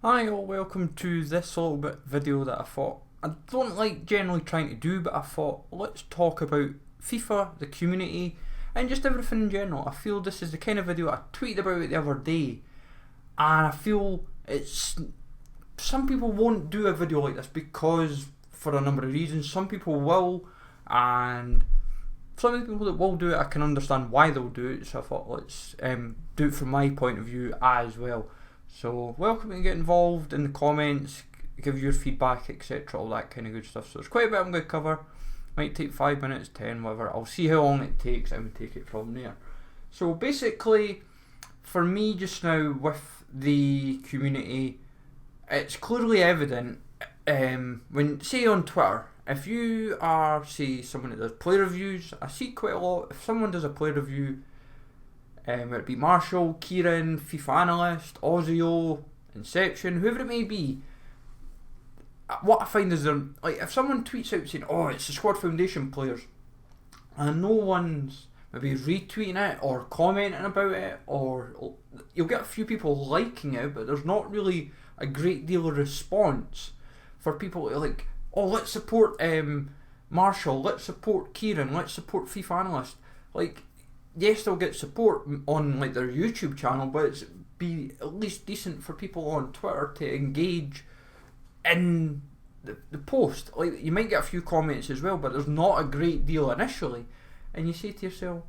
Hi all, welcome to this little bit video that I thought I don't like generally trying to do, but I thought let's talk about FIFA, the community, and just everything in general. I feel this is the kind of video I tweeted about it the other day, and I feel it's some people won't do a video like this because for a number of reasons. Some people will, and some of the people that will do it, I can understand why they'll do it. So I thought let's do it from my point of view as well. So welcome to get involved in the comments, give your feedback, etc, all that kind of good stuff. So there's quite a bit I'm going to cover. Might take 5 minutes, 10, whatever. I'll see how long it takes and we take it from there. So basically, for me just now with the community, it's clearly evident when, say on Twitter, if you are, say, someone that does play reviews, I see quite a lot, if someone does a play review, whether it be Marshall, Kieran, FIFA Analyst, Ozio, Inception, whoever it may be, what I find is like if someone tweets out saying, "Oh, it's the Squad Foundation players," and no one's maybe retweeting it or commenting about it, or you'll get a few people liking it, but there's not really a great deal of response for people to like, "Oh, let's support Marshall, let's support Kieran, let's support FIFA Analyst." Like, yes, they'll get support on like their YouTube channel, but it's be at least decent for people on Twitter to engage in the post. Like, you might get a few comments as well, but there's not a great deal initially, and you say to yourself,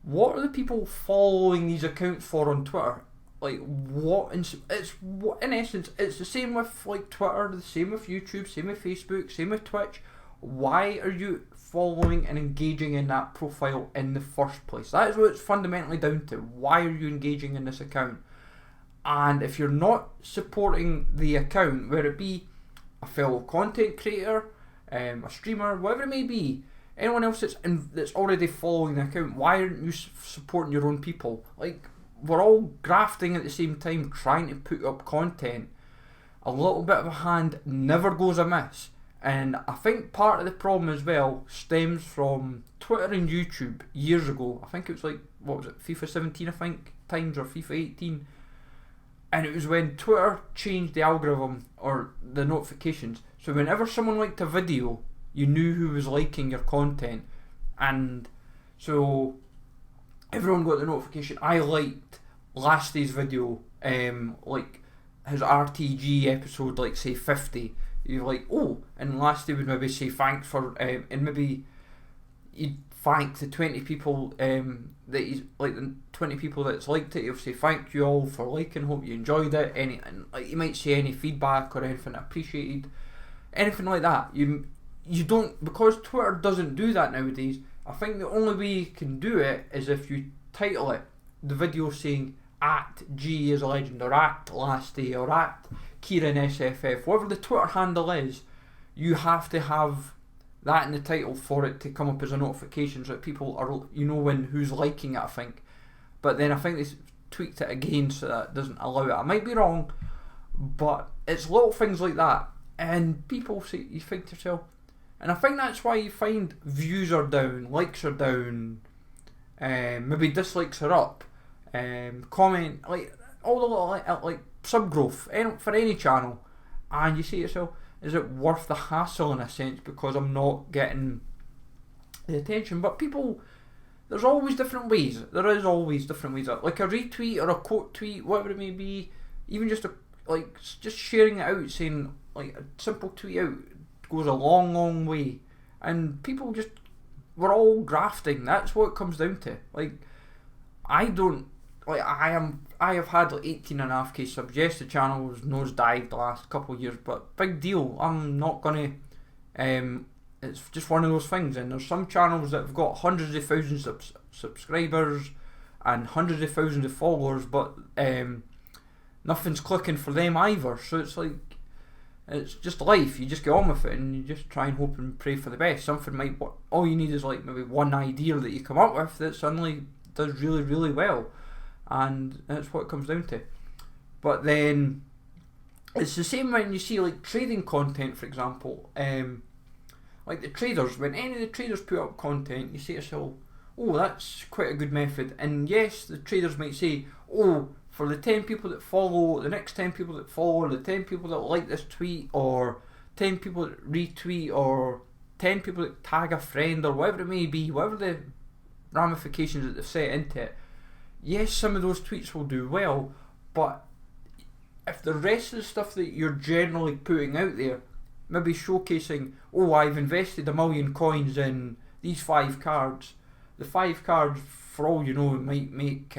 what are the people following these accounts for on Twitter? Like, in essence, it's the same with like Twitter, the same with YouTube, same with Facebook, same with Twitch. Why are you following and engaging in that profile in the first place? That is what it's fundamentally down to. Why are you engaging in this account? And if you're not supporting the account, whether it be a fellow content creator, a streamer, whatever it may be, anyone else that's already following the account, why aren't you supporting your own people? Like, we're all grafting at the same time, trying to put up content. A little bit of a hand never goes amiss. And I think part of the problem as well stems from Twitter and YouTube years ago. I think it was like, what was it, FIFA 17 I think, times, or FIFA 18. And it was when Twitter changed the algorithm or the notifications. So whenever someone liked a video, you knew who was liking your content. And so everyone got the notification. I liked last day's video, like his RTG episode, like say 50. You're like, oh, and last day would maybe say thanks for, and maybe you'd thank the 20 people that he's like, the 20 people that's liked it. You'll say thank you all for liking, hope you enjoyed it. And like, you might say any feedback or anything appreciated, anything like that. You don't, because Twitter doesn't do that nowadays. I think the only way you can do it is if you title it, the video saying at G is a legend, or at last day, or at Kieran SFF, whatever the Twitter handle is. You have to have that in the title for it to come up as a notification, so that people are, you know, when who's liking it, I think. But then I think they tweaked it again so that it doesn't allow it. I might be wrong, but it's little things like that, and people say, you think to yourself, and I think that's why you find views are down, likes are down, maybe dislikes are up, comment, like all the little like sub growth for any channel, and you say to yourself, is it worth the hassle in a sense, because I'm not getting the attention? But people, there's always different ways. There is always different ways. Like a retweet or a quote tweet, whatever it may be, even just just sharing it out, saying like a simple tweet out goes a long way. And people just, we're all grafting. That's what it comes down to. Like, I don't, like, I have had like 18.5k subs. Yes, the channel was nosedived the last couple of years, but big deal. I'm not gonna. It's just one of those things. And there's some channels that have got hundreds of thousands of subscribers and hundreds of thousands of followers, but nothing's clicking for them either. So it's like, it's just life. You just get on with it, and you just try and hope and pray for the best. Something might. All you need is like maybe one idea that you come up with that suddenly does really well. And that's what it comes down to. But then it's the same when you see like trading content, for example. Like the traders, when any of the traders put up content, you say to yourself, oh, that's quite a good method. And yes, the traders might say, oh, for the 10 people that follow, the next 10 people that follow, the 10 people that like this tweet, or 10 people that retweet, or 10 people that tag a friend, or whatever it may be, whatever the ramifications that they've set into it, yes, some of those tweets will do well, but if the rest of the stuff that you're generally putting out there, maybe showcasing, oh, I've invested 1 million coins in these 5 cards, the 5 cards, for all you know, might make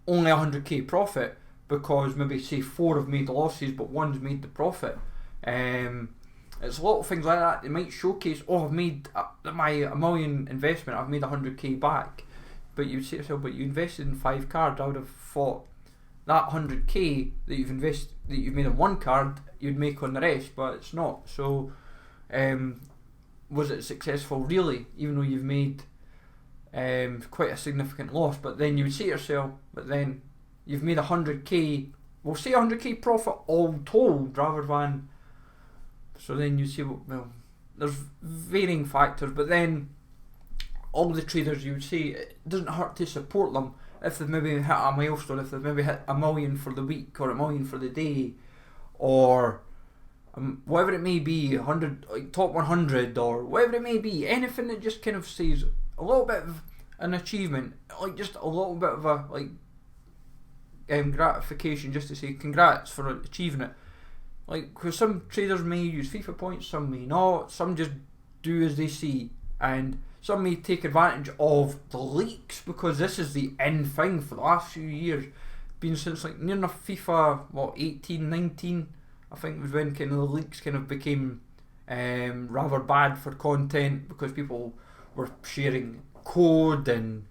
only 100k profit, because maybe say 4 have made losses but 1's made the profit. It's a lot of things like that. They might showcase, oh, I've made my 1 million investment, I've made 100k back, but you'd say to yourself, but you invested in 5 cards. I would have thought that 100k that you've invested, that you've made on 1 card, you'd make on the rest, but it's not. So was it successful really, even though you've made quite a significant loss? But then you would say to yourself, but then you've made 100k, we'll say 100k profit all told, rather than, so then you see, well, there's varying factors, but then all the traders, you would say it doesn't hurt to support them if they've maybe hit a milestone, if they've maybe hit 1 million for the week, or 1 million for the day, or whatever it may be, 100, like top 100, or whatever it may be, anything that just kind of says a little bit of an achievement, like just a little bit of a gratification, just to say congrats for achieving it. Like, because some traders may use FIFA points, some may not, some just do as they see, and some may take advantage of the leaks, because this is the in thing for the last few years, been since like near enough FIFA 18, 19, I think was when kind of the leaks kind of became rather bad for content, because people were sharing code and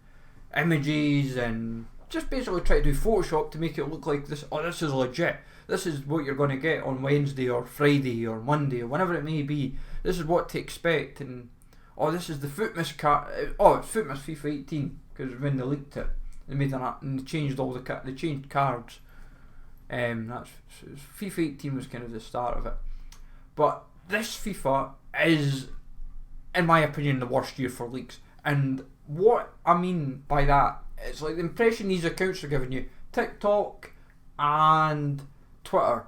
images and just basically try to do Photoshop to make it look like this. Oh, this is legit. This is what you're going to get on Wednesday or Friday or Monday or whenever it may be. This is what to expect. And oh, this is the Footmas card. Oh, it's Footmas FIFA 18, because when they leaked it, they made an and they changed all they changed cards. That's FIFA 18 was kind of the start of it. But this FIFA is, in my opinion, the worst year for leaks. And what I mean by that, it's like the impression these accounts are giving you, TikTok and Twitter,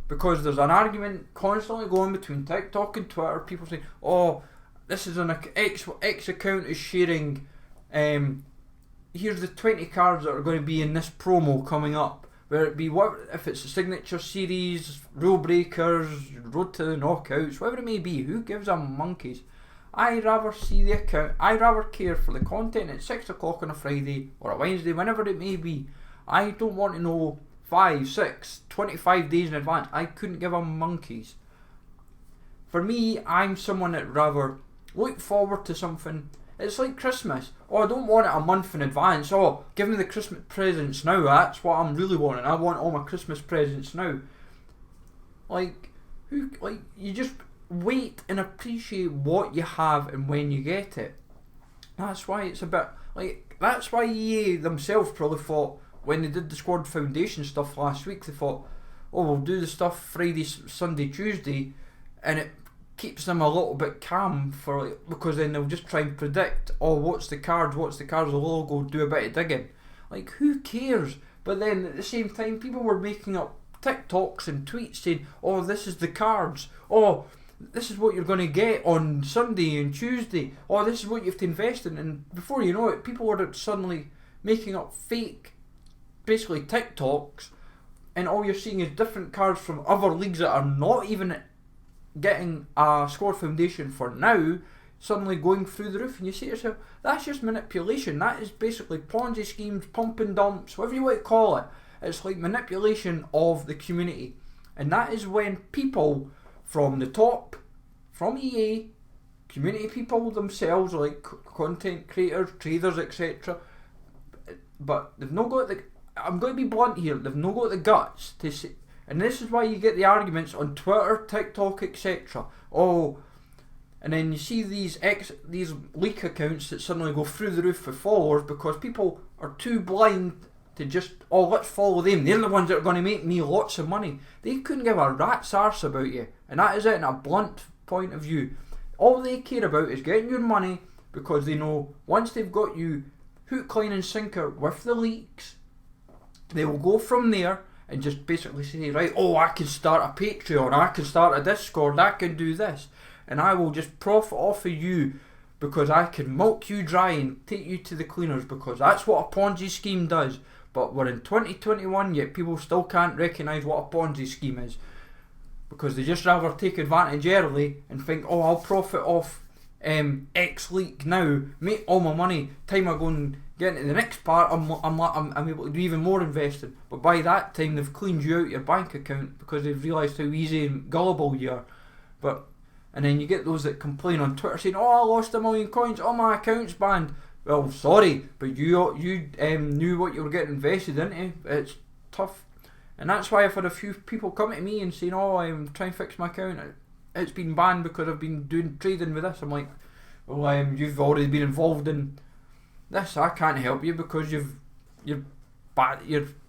because there's an argument constantly going between TikTok and Twitter. People saying, oh, this is an X account is sharing, here's the 20 cards that are going to be in this promo coming up, whether it be what, if it's a signature series, rule breakers, road to the knockouts, whatever it may be. Who gives a monkeys? I rather see the account, I rather care for the content at 6 o'clock on a Friday or a Wednesday, whenever it may be. I don't want to know 5, 6, 25 days in advance. I couldn't give a monkeys. For me, I'm someone that rather look forward to something. It's like Christmas. Oh, I don't want it a month in advance. Oh, give me the Christmas presents now. That's what I'm really wanting. I want all my Christmas presents now. Like, you just wait and appreciate what you have and when you get it. That's why it's a bit like, that's why EA themselves probably thought, when they did the Squad Foundation stuff last week, they thought, oh, we'll do the stuff Friday, Sunday, Tuesday, and it keeps them a little bit calm, for like, because then they'll just try and predict, oh, what's the card, the logo, do a bit of digging. Like, who cares? But then at the same time, people were making up TikToks and tweets saying, oh, this is the cards, oh, this is what you're going to get on Sunday and Tuesday, oh, this is what you have to invest in. And before you know it, people were suddenly making up fake, basically TikToks, and all you're seeing is different cards from other leagues that are not even getting a Squad Foundation for now, suddenly going through the roof. And you say to yourself, that's just manipulation. That is basically Ponzi schemes, pump and dumps, whatever you want to call it. It's like manipulation of the community. And that is when people from the top, from EA, community people themselves, like content creators, traders, etc., but they've not got the, I'm going to be blunt here, they've not got the guts to say, and this is why you get the arguments on Twitter, TikTok, etc. Oh, and then you see these leak accounts that suddenly go through the roof with followers, because people are too blind to just, oh, let's follow them, they're the ones that are going to make me lots of money. They couldn't give a rat's arse about you, and that is it in a blunt point of view. All they care about is getting your money, because they know once they've got you hook, line and sinker with the leaks, they will go from there and just basically say, right, oh, I can start a Patreon, I can start a Discord, I can do this, and I will just profit off of you because I can milk you dry and take you to the cleaners, because that's what a Ponzi scheme does. But we're in 2021, yet people still can't recognise what a Ponzi scheme is, because they just rather take advantage early and think, oh, I'll profit off X leak now, make all my money, time I go and get into the next part, I'm able to do even more investing. But by that time they've cleaned you out your bank account because they've realised how easy and gullible you are. And then you get those that complain on Twitter saying, oh, I lost 1 million coins, oh, my account's banned. Well, sorry, but you knew what you were getting invested into. It's tough. And that's why I've had a few people come to me and saying, oh, I'm trying to fix my account, it's been banned because I've been doing trading with this. I'm like, well, you've already been involved in this, I can't help you because you're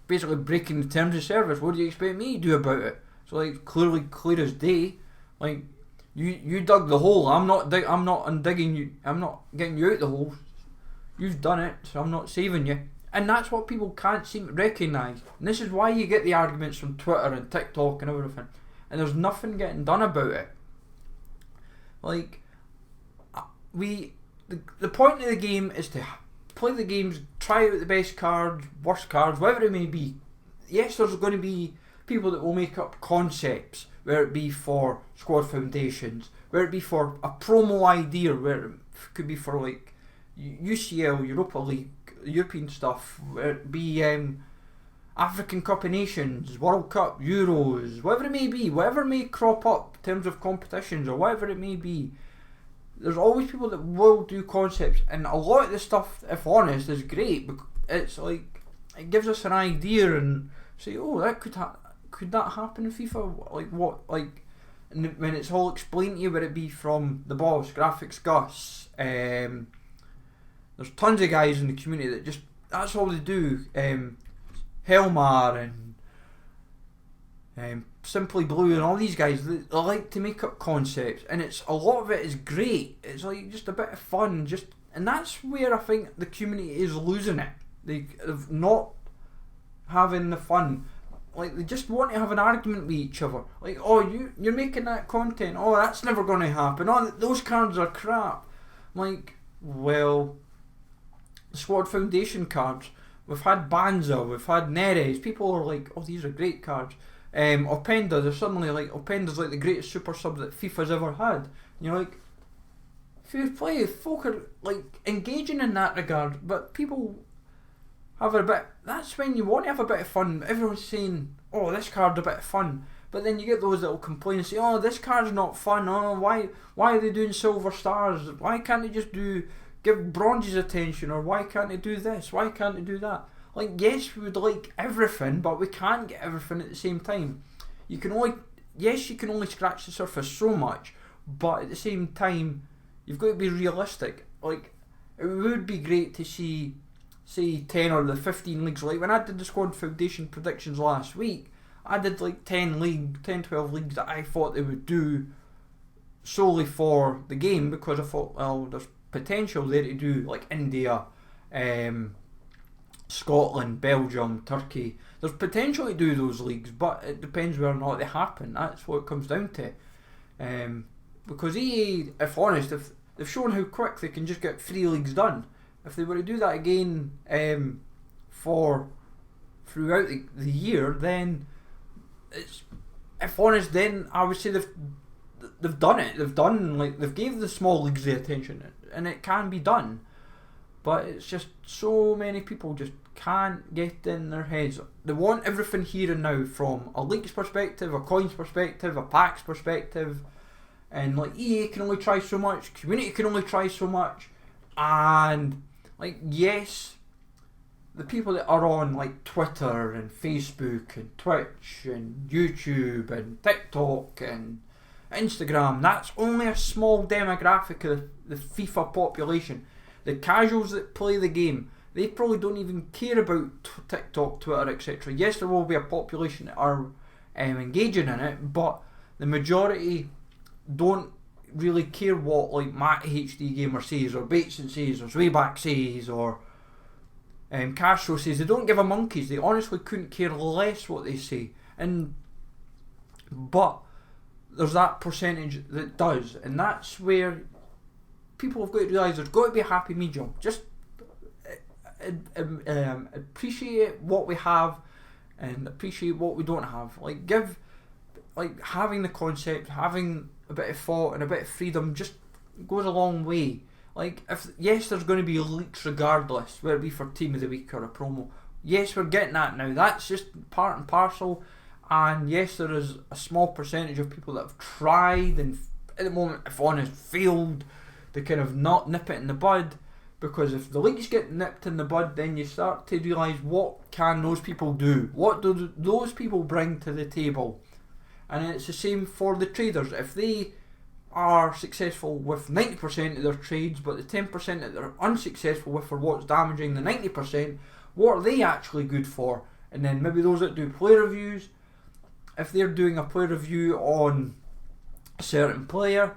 basically breaking the terms of service. What do you expect me to do about it? So like, clearly clear as day, like, you dug the hole, I'm not undigging you, I'm not getting you out the hole. You've done it, so I'm not saving you. And that's what people can't seem to recognise. And this is why you get the arguments from Twitter and TikTok and everything. And there's nothing getting done about it. Like, the point of the game is to play the games, try out the best cards, worst cards, whatever it may be. Yes, there's going to be people that will make up concepts, whether it be for squad foundations, whether it be for a promo idea, where it could be for like UCL, Europa League, European stuff, whether it be African Cup of Nations, World Cup, Euros, whatever it may be, whatever may crop up in terms of competitions or whatever it may be. There's always people that will do concepts, and a lot of the stuff, if honest, is great. It's like, it gives us an idea and say, oh, that could that happen in FIFA? Like what? Like, and when it's all explained to you, whether it be from the boss, Graphics Gus, there's tons of guys in the community that just, that's all they do. Helmar and Simply Blue and all these guys, they like to make up concepts, and it's, a lot of it is great. It's like just a bit of fun, and that's where I think the community is losing it. They're not having the fun. Like, they just want to have an argument with each other. Like, oh, you're making that content. Oh, that's never going to happen. Oh, those cards are crap. I'm like, well, the Squad Foundation cards, we've had Banza, we've had Neres. People are like, oh, these are great cards. Openda, they're suddenly like, Openda's like the greatest super sub that FIFA's ever had. And you're like, fair play, folk are like engaging in that regard, but people have a bit, that's when you want to have a bit of fun. Everyone's saying, oh, this card's a bit of fun, but then you get those that will complain and say, oh, this card's not fun, oh, why are they doing silver stars, why can't they just give bronzes attention, or why can't they do this, why can't they do that? Like, yes, we would like everything, but we can't get everything at the same time. You can only scratch the surface so much, but at the same time, you've got to be realistic. Like, it would be great to see, say, 10 or the 15 leagues. Like, when I did the Squad Foundation predictions last week, I did like 10, 12 leagues that I thought they would do solely for the game, because I thought, well, there's potential there to do, like, India, Scotland, Belgium, Turkey. There's potential to do those leagues, but it depends whether or not they happen. That's what it comes down to. Because EA, if honest, if they've shown how quick they can just get 3 leagues done. If they were to do that again throughout the year, then it's, if honest, then I would say they've done it. They've gave the small leagues the attention, and it can be done. But it's just so many people just can't get in their heads. They want everything here and now, from a league's perspective, a coin's perspective, a pack's perspective. And like, EA can only try so much, community can only try so much. And like, yes, the people that are on like Twitter and Facebook and Twitch and YouTube and TikTok and Instagram, that's only a small demographic of the FIFA population. The casuals that play the game, they probably don't even care about TikTok, Twitter, etc. Yes, there will be a population that are engaging in it, but the majority don't really care what like Matt HD Gamer says, or Bateson says, or Zwayback says, or Castro says they don't give a monkeys. They honestly couldn't care less what they say. But there's that percentage that does, and that's where people have got to realise there's got to be a happy medium. Just appreciate what we have and appreciate what we don't have. Having the concept, having a bit of thought and a bit of freedom just goes a long way. Yes, there's going to be leaks regardless, whether it be for Team of the Week or a promo. Yes, we're getting that now. That's just part and parcel. And yes, there is a small percentage of people that have tried and at the moment, if honest, failed to kind of not nip it in the bud. Because if the leaks get nipped in the bud, then you start to realise what can those people do? What do those people bring to the table? And it's the same for the traders. If they are successful with 90% of their trades, but the 10% that they're unsuccessful with are what's damaging the 90%, what are they actually good for? And then maybe those that do player reviews, if they're doing a player review on a certain player,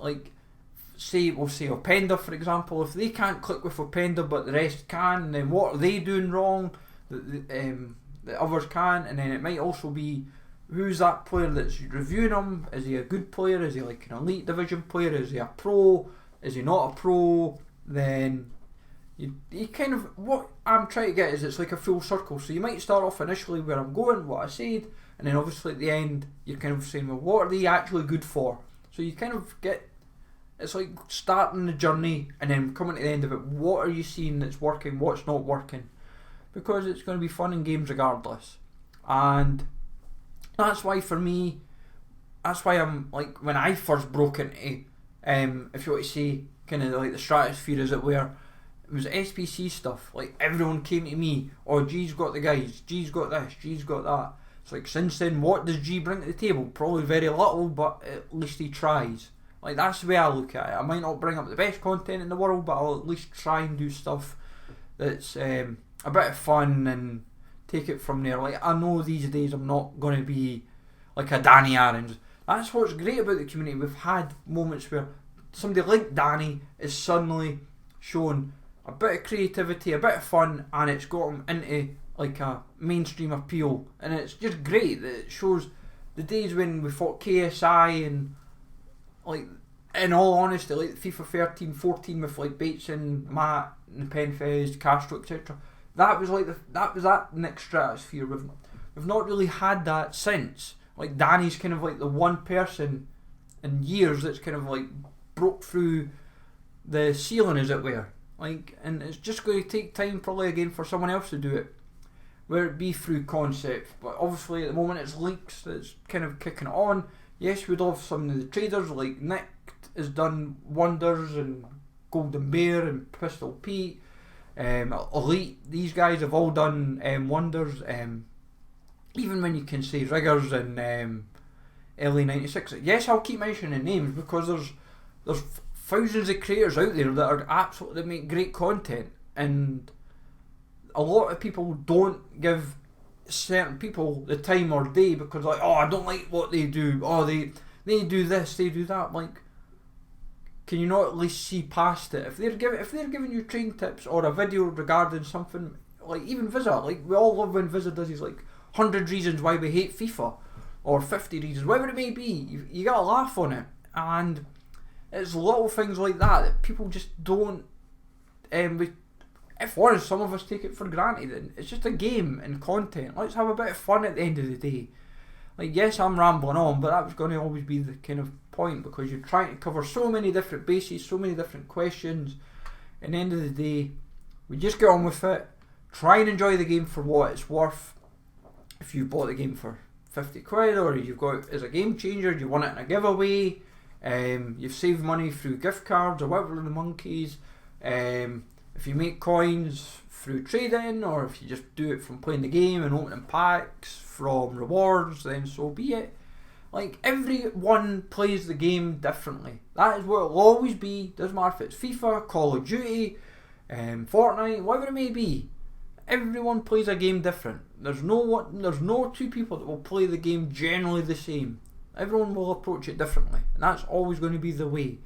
we'll say Openda for example, if they can't click with Openda but the rest can, then what are they doing wrong that others can? And then it might also be, who's that player that's reviewing him? Is he a good player? Is he like an elite division player? Is he a pro? Is he not a pro? Then you kind of, what I'm trying to get is it's like a full circle. So you might start off initially where I'm going, what I said, and then obviously at the end you're kind of saying, well, what are they actually good for? So you kind of get, it's like starting the journey and then coming to the end of it. What are you seeing that's working? What's not working? Because it's going to be fun in games regardless. And that's why for me, that's why I'm like, when I first broke into, if you want to say, kind of like the stratosphere as it were, it was SPC stuff. Like everyone came to me, oh G's got the guys, G's got this, G's got that. It's like, since then, what does G bring to the table? Probably very little, but at least he tries. Like that's the way I look at it. I might not bring up the best content in the world, but I'll at least try and do stuff that's a bit of fun and take it from there. Like I know these days I'm not going to be like a Danny Aarons. That's what's great about the community. We've had moments where somebody like Danny is suddenly shown a bit of creativity, a bit of fun, and it's got him into like a mainstream appeal. And it's just great that it shows the days when we fought KSI and, like, in all honesty, like FIFA 13, 14 with like Bateson, Matt, and Penfez, Castro, etc. That was like that next stratosphere. We've not really had that since. Like Danny's kind of like the one person in years that's kind of like broke through the ceiling, as it were. Like, and it's just going to take time probably again for someone else to do it, whether it be through concept. But obviously at the moment it's leaks that's kind of kicking it on. Yes, we'd love some of the traders like Nick has done wonders, and Golden Bear and Pistol Pete, Elite. These guys have all done wonders. Even when you can say Riggers and LA96. Yes, I'll keep mentioning names because there's thousands of creators out there that are absolutely, that make great content, and a lot of people don't give certain people the time or day because like, oh, I don't like what they do, oh they do this, they do that. Like, can you not at least see past it? If they're giving you train tips or a video regarding something, like even Visa, like we all love when Visa does his like 100 reasons why we hate FIFA or 50 reasons, whatever it may be, you gotta laugh on it. And it's little things like that people just don't, if honest, some of us take it for granted. And it's just a game and content. Let's have a bit of fun at the end of the day. Like, yes, I'm rambling on, but that was going to always be the kind of point, because you're trying to cover so many different bases, so many different questions. At the end of the day, we just get on with it. Try and enjoy the game for what it's worth. If you bought the game for 50 quid, or you've got it as a game changer, you won it in a giveaway, you've saved money through gift cards or whatever the monkeys, if you make coins through trading, or if you just do it from playing the game and opening packs from rewards, then so be it. Like, everyone plays the game differently. That is what it'll always be. Doesn't matter if it's FIFA, Call of Duty, Fortnite, whatever it may be. Everyone plays a game different. There's no two people that will play the game generally the same. Everyone will approach it differently, and that's always going to be the way.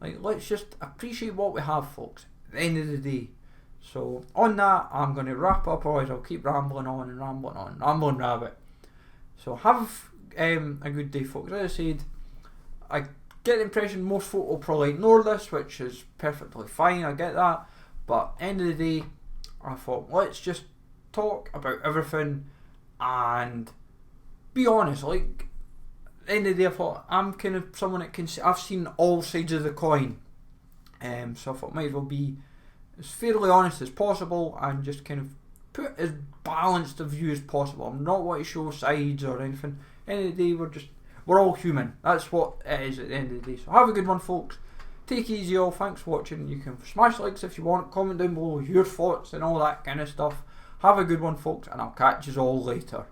Like, let's just appreciate what we have, folks. At the end of the day, So on that, I'm going to wrap up, otherwise I'll keep rambling on and rambling on, rambling rabbit. So have a good day, folks. As I said, I get the impression most folk will probably ignore this, which is perfectly fine, I get that. But end of the day, I thought, let's just talk about everything and be honest. Like, at the end of the day, I thought, I'm kind of someone that can see, I've seen all sides of the coin. So I thought might as well be as fairly honest as possible and just kind of put as balanced a view as possible. I'm not wanting to show sides or anything. At the end of the day, we're all human. That's what it is at the end of the day. So have a good one, folks. Take it easy all. Thanks for watching. You can smash likes if you want. Comment down below your thoughts and all that kind of stuff. Have a good one, folks, and I'll catch you all later.